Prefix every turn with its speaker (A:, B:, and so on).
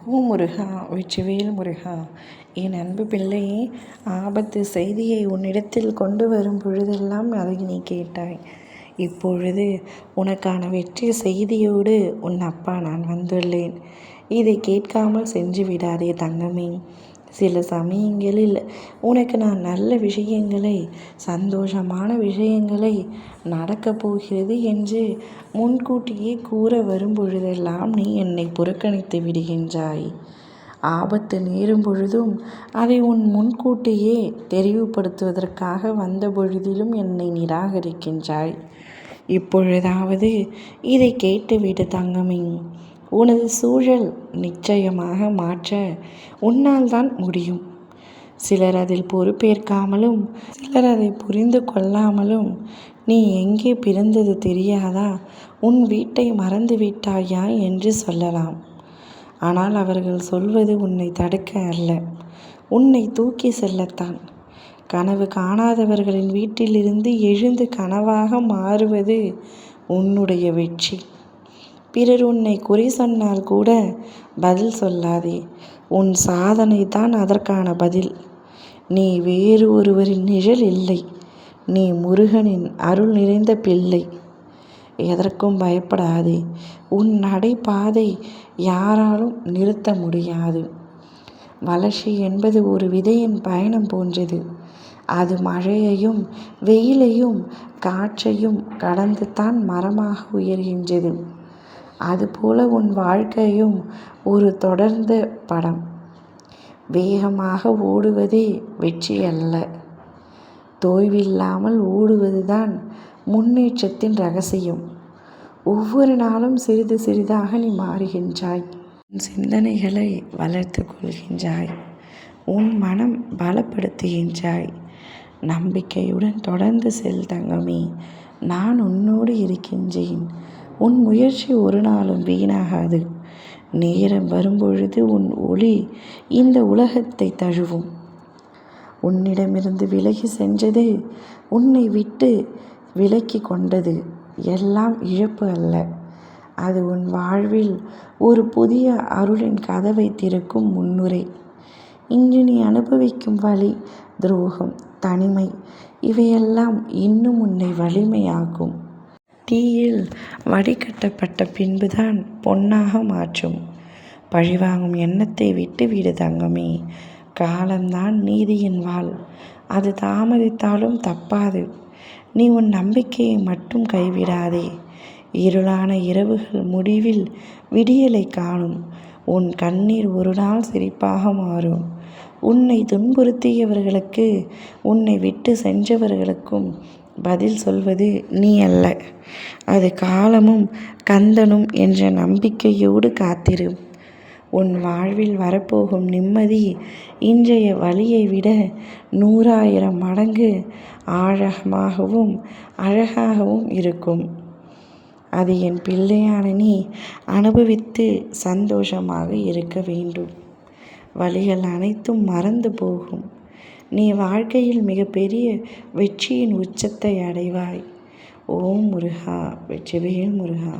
A: ஓ முருகா, வெற்றிவேல் முருகா! என் அன்பு பிள்ளையே, ஆபத்து செய்தியை உன்னிடத்தில் கொண்டு வரும் பொழுதெல்லாம் அதை நீ கேட்டாய். இப்பொழுது உனக்கான வெற்றி செய்தியோடு உன் அப்பா நான் வந்துள்ளேன். இதை கேட்காமல் சென்று விடாதே தங்கமே. சில சமயங்களில் உனக்கு நான் நல்ல விஷயங்களை, சந்தோஷமான விஷயங்களை நடக்கப் போகிறது என்று முன்கூட்டியே கூற வரும் பொழுதெல்லாம் நீ என்னை புறக்கணித்து விடுகின்றாய். ஆபத்து நேரும் பொழுதும் அதை உன் முன்கூட்டியே தெரிவுபடுத்துவதற்காக வந்த பொழுதிலும் என்னை நிராகரிக்கின்றாய். இப்பொழுதாவது இதை கேட்டுவிடு தங்கமே. உனது சூழல் நிச்சயமாக மாற்ற உன்னால் தான் முடியும். சிலர் அதில் பொறுப்பேற்காமலும் சிலர் அதை புரிந்து கொள்ளாமலும் நீ எங்கே பிறந்தது தெரியாதா, உன் வீட்டை மறந்து விட்டாயா என்று சொல்லலாம். ஆனால் அவர்கள் சொல்வது உன்னை தடுக்க அல்ல, உன்னை தூக்கி செல்லத்தான். கனவு காணாதவர்களின் வீட்டிலிருந்து எழுந்து கனவாக மாறுவது உன்னுடைய வெற்றி. பிறர் உன்னை குறை சொன்னால் கூட பதில் சொல்லாதே. உன் சாதனை தான் அதற்கான பதில். நீ வேறு ஒருவரின் நிழல் இல்லை. நீ முருகனின் அருள் நிறைந்த பிள்ளை. எதற்கும் பயப்படாதே. உன் நடைபாதை யாராலும் நிறுத்த முடியாது. வளர்ச்சி என்பது ஒரு விதையின் பயணம் போன்றது. அது மழையையும் வெயிலையும் காற்றையும் கடந்து தான் மரமாக உயர்கின்றது. அதுபோல உன் வாழ்க்கையும் ஒரு தொடர்ந்த படம். வேகமாக ஓடுவதே வெற்றி அல்ல, தோய்வில்லாமல் ஓடுவதுதான் முன்னேற்றத்தின் ரகசியம். ஒவ்வொரு நாளும் சிறிது சிறிதாக நீ மாறுகின்றாய். உன் சிந்தனைகளை வளர்த்து கொள்கின்றாய். உன் மனம் பலப்படுத்துகின்றாய். நம்பிக்கையுடன் தொடர்ந்து செல் தங்கமே. நான் உன்னோடு இருக்கின்றேன். உன் முயற்சி ஒரு நாளும் வீணாகாது. நேரம் வரும்பொழுது உன் ஒளி இந்த உலகத்தை தழுவும். உன்னிடமிருந்து விலகி சென்றது, உன்னை விட்டு விலக்கி கொண்டது எல்லாம் இழப்பு அல்ல. அது உன் வாழ்வில் ஒரு புதிய அருளின் கதவை திறக்கும் முன்னுரை. இன்று நீ அனுபவிக்கும் வலி, துரோகம், தனிமை இவையெல்லாம் இன்னும் உன்னை வலிமையாக்கும். தீயில் வடிகட்டப்பட்ட பின்புதான் பொன்னாக மாற்றும். பழிவாங்கும் எண்ணத்தை விட்டு விடு தங்கமே. காலம்தான் நீதியின் வாள். அது தாமதித்தாலும் தப்பாது. நீ உன் நம்பிக்கையை மட்டும் கைவிடாதே. இருளான இரவுகள் முடிவில் விடியலை காணும். உன் கண்ணீர் ஒரு நாள் சிரிப்பாக மாறும். உன்னை துன்புறுத்தியவர்களுக்கு, உன்னை விட்டு சென்றவர்களுக்கும் பதில் சொல்வது நீ அல்ல, அது காலமும் கந்தனும் என்ற நம்பிக்கையோடு காத்திரு. உன் வாழ்வில் வரப்போகும் நிம்மதி இன்றைய வலியை விட 100,000 மடங்கு ஆழமாகவும் அழகாகவும் இருக்கும். அது என் பிள்ளையான நீ அனுபவித்து சந்தோஷமாக இருக்க வேண்டும். வலிகள் அனைத்தும் மறந்து போகும். நீ வாழ்க்கையில் மிகப்பெரிய வெற்றியின் உச்சத்தை அடைவாய். ஓம் முருகா, வெற்றிவேல் முருகா!